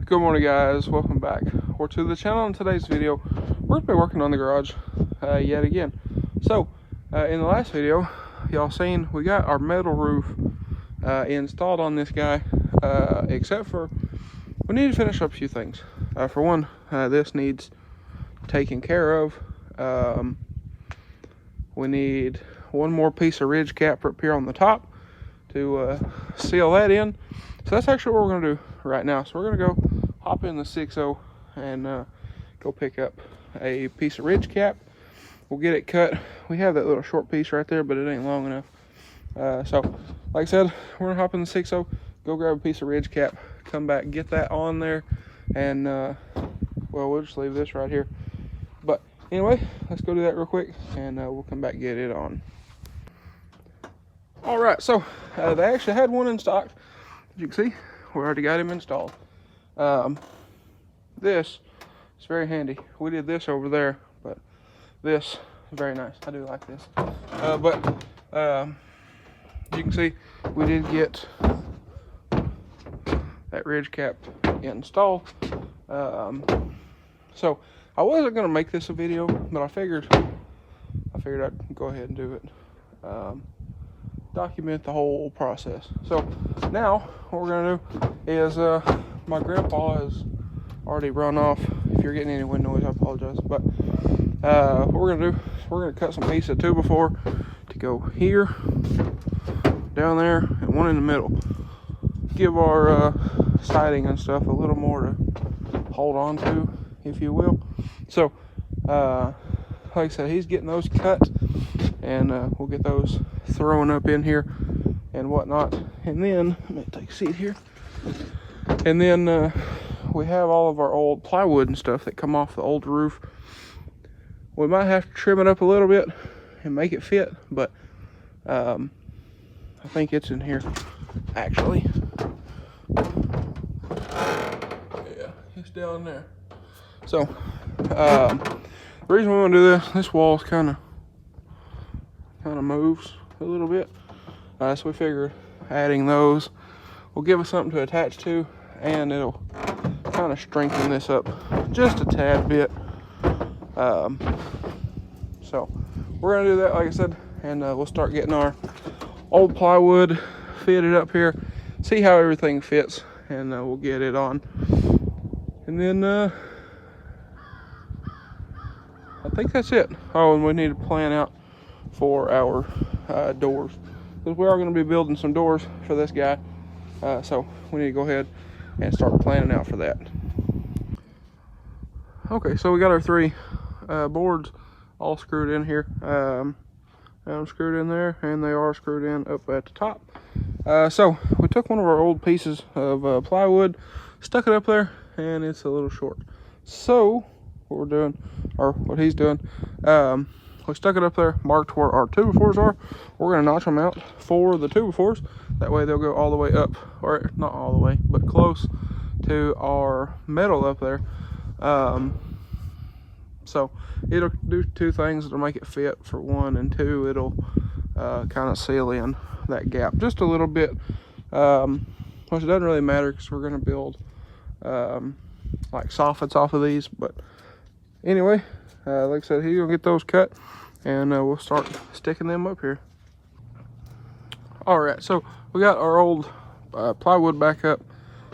Good morning, guys. Welcome back to the channel. In today's video, we're going to be working on the garage yet again. So in the last video, y'all seen we got our metal roof installed on this guy, except for we need to finish up a few things. For one, this needs taken care of. We need one more piece of ridge cap up here on the top to seal that in. So that's actually what we're going to do right now. So we're going to go hop in the 6.0 and go pick up a piece of ridge cap. We'll get it cut. We have that little short piece right there, but it ain't long enough. So like I said, we're going to hop in the 6.0, go grab a piece of ridge cap, come back, get that on there, and well, we'll just leave this right here. But anyway, let's go do that real quick, and we'll come back and get it on. All right, so they actually had one in stock. As you can see, we already got him installed. This is very handy. We did this over there, but this is very nice. I do like this. You can see we did get that ridge cap installed. So I wasn't gonna make this a video, but I figured I'd go ahead and do it. Document the whole process. So now what we're gonna do is my grandpa has already run off. If you're getting any wind noise, I apologize. But what we're gonna do is we're gonna cut some piece of 2x4 to go here, down there, and one in the middle. Give our siding and stuff a little more to hold on to, if you will. So like I said, he's getting those cut, and we'll get those thrown up in here and whatnot. And then let me take a seat here. And then we have all of our old plywood and stuff that come off the old roof. We might have to trim it up a little bit and make it fit, but I think it's in here actually. Yeah, it's down there. So the reason we want to do this wall's kind of moves a little bit, so we figured adding those will give us something to attach to, and it'll kind of strengthen this up just a tad bit. So we're gonna do that, like I said, and we'll start getting our old plywood fitted up here, see how everything fits, and we'll get it on. And then I think that's it. Oh, and we need to plan out for our doors, because we are going to be building some doors for this guy, so we need to go ahead and start planning out for that. Okay, so we got our 3 boards all screwed in here. I'm screwed in there, and they are screwed in up at the top. So we took one of our old pieces of plywood, stuck it up there, and it's a little short. So what we're doing, or what he's doing, we stuck it up there, marked where our 2x4s are. We're gonna notch them out for the 2x4s. That way they'll go all the way up, or not all the way, but close to our metal up there. So it'll do 2 things. It'll make it fit for 1, and 2, it'll kind of seal in that gap just a little bit, which it doesn't really matter because we're gonna build like soffits off of these. But anyway, like I said, he's gonna get those cut, and we'll start sticking them up here. All right, so we got our old plywood back up.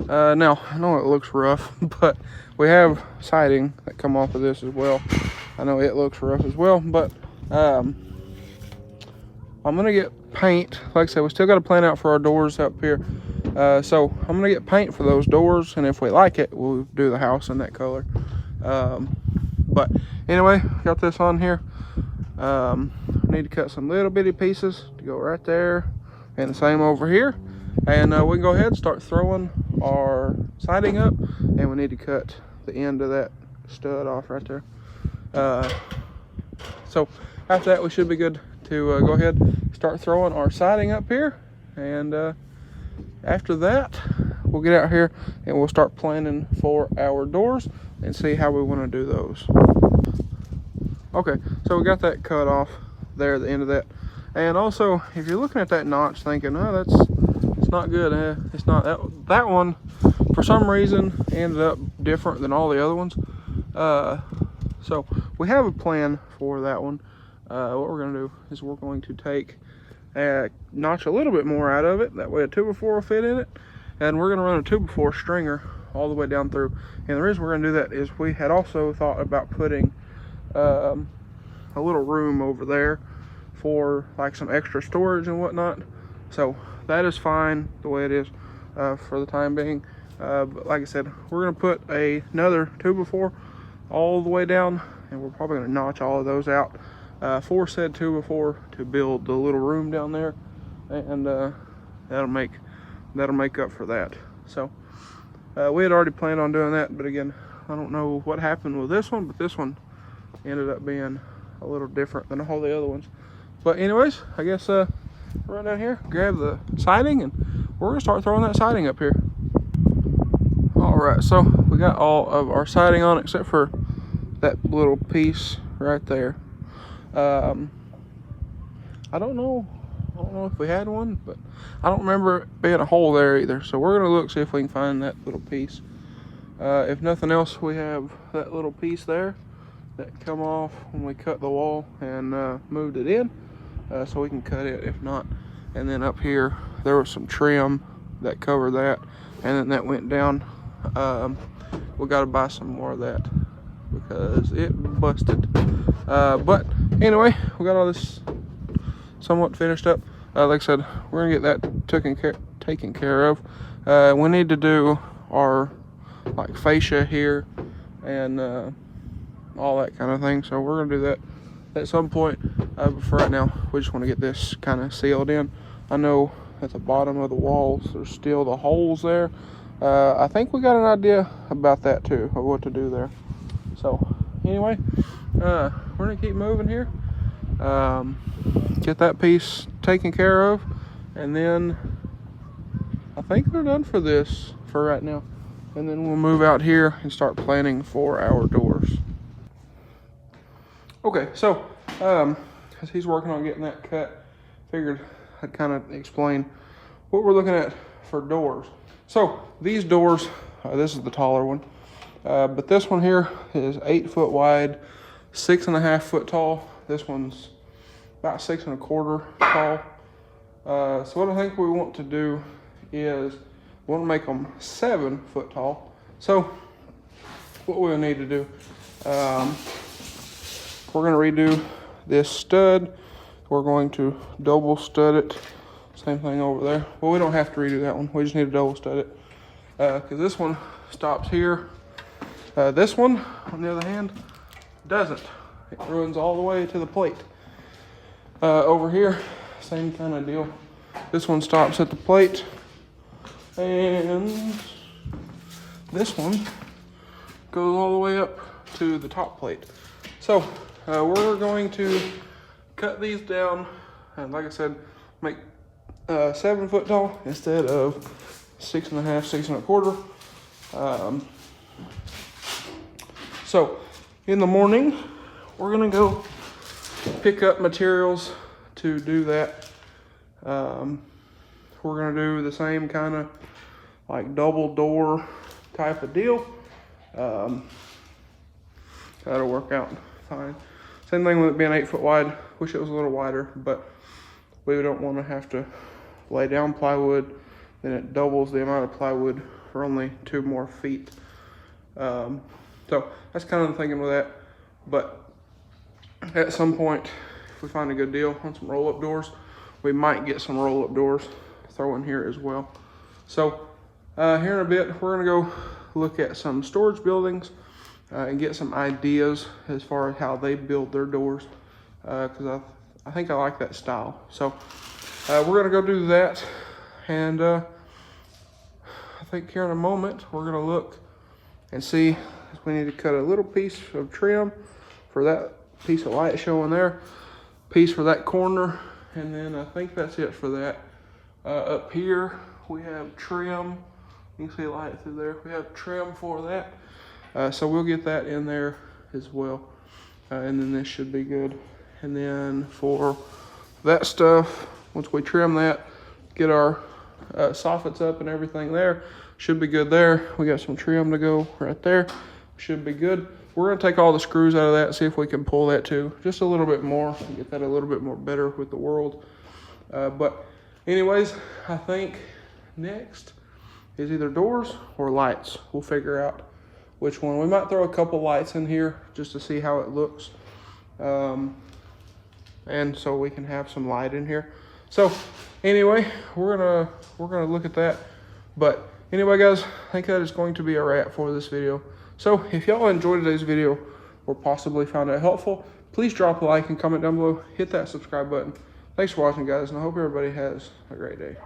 Now I know it looks rough, but we have siding that come off of this as well. I know it looks rough as well, but I'm gonna get paint. Like I said, we still got to plan out for our doors up here. So I'm gonna get paint for those doors, and if we like it, we'll do the house in that color. But anyway, got this on here. Need to cut some little bitty pieces to go right there, and the same over here. And we can go ahead and start throwing our siding up, and we need to cut the end of that stud off right there. So after that, we should be good to go ahead and start throwing our siding up here. And after that, we'll get out here and we'll start planning for our doors and see how we want to do those. Okay, so we got that cut off there at the end of that. And also, if you're looking at that notch thinking, oh, that's it's not good. It's not that one for some reason ended up different than all the other ones. So we have a plan for that one. What we're going to do is we're going to take notch a little bit more out of it. That way a 2x4 will fit in it, and we're going to run a 2x4 stringer all the way down through. And the reason we're going to do that is we had also thought about putting a little room over there for like some extra storage and whatnot. So that is fine the way it is for the time being. But like I said, we're going to put another 2x4 all the way down, and we're probably going to notch all of those out for said 2x4 to build the little room down there, and that'll make up for that. So we had already planned on doing that, but again, I don't know what happened with this one, but this one ended up being a little different than all the other ones. But anyways, I guess run down here, grab the siding, and we're gonna start throwing that siding up here. All right, so we got all of our siding on except for that little piece right there. I don't know if we had one, but I don't remember it being a hole there either. So we're gonna look, see if we can find that little piece. If nothing else, we have that little piece there that come off when we cut the wall and moved it in, so we can cut it if not. And then up here there was some trim that covered that, and then that went down. We got to buy some more of that because it busted. But anyway, we got all this somewhat finished up. Like I said, we're gonna get that taken care of. We need to do our like fascia here and all that kind of thing, so we're gonna do that at some point. But for right now, we just want to get this kind of sealed in. I know at the bottom of the walls there's still the holes there. I think we got an idea about that too, of what to do there. So anyway, we're gonna keep moving here, get that piece taken care of, and then I think we're done for this for right now. And then we'll move out here and start planning for our doors. Okay, so as he's working on getting that cut, figured I'd kind of explain what we're looking at for doors. So these doors, this is the taller one, but this one here is 8 foot wide, 6.5 foot tall. This one's about 6 1/4 tall. So what I think we want to do is we want to make them 7 foot tall. So what we'll need to do, we're going to redo this stud. We're going to double stud it. Same thing over there. Well, we don't have to redo that one. We just need to double stud it because this one stops here. This one, on the other hand, doesn't. It runs all the way to the plate. Over here, same kind of deal. This one stops at the plate, and this one goes all the way up to the top plate. So we're going to cut these down, and like I said, make 7 foot tall instead of 6.5, 6 1/4. So in the morning, we're gonna go pick up materials to do that. We're gonna do the same kind of like double door type of deal. That'll work out fine. Same thing with it being 8 foot wide. Wish it was a little wider, but we don't want to have to lay down plywood. Then it doubles the amount of plywood for only 2 more feet. So that's kind of the thinking with that. But at some point, if we find a good deal on some roll-up doors, we might get some roll-up doors throw in here as well. So here in a bit, we're gonna go look at some storage buildings and get some ideas as far as how they build their doors, because I think I like that style. So we're gonna go do that, and I think here in a moment we're gonna look and see if we need to cut a little piece of trim for that piece of light showing there, piece for that corner, and then I think that's it for that. Up here we have trim. You can see light through there. We have trim for that. So we'll get that in there as well. And then this should be good. And then for that stuff, once we trim that, get our soffits up and everything there. Should be good there. We got some trim to go right there. Should be good. We're gonna take all the screws out of that and see if we can pull that too, just a little bit more, get that a little bit more better with the world. But anyways, I think next is either doors or lights. We'll figure out which one. We might throw a couple lights in here just to see how it looks. And so we can have some light in here. So anyway, we're gonna look at that. But anyway, guys, I think that is going to be a wrap for this video. So if y'all enjoyed today's video or possibly found it helpful, please drop a like and comment down below. Hit that subscribe button. Thanks for watching, guys, and I hope everybody has a great day.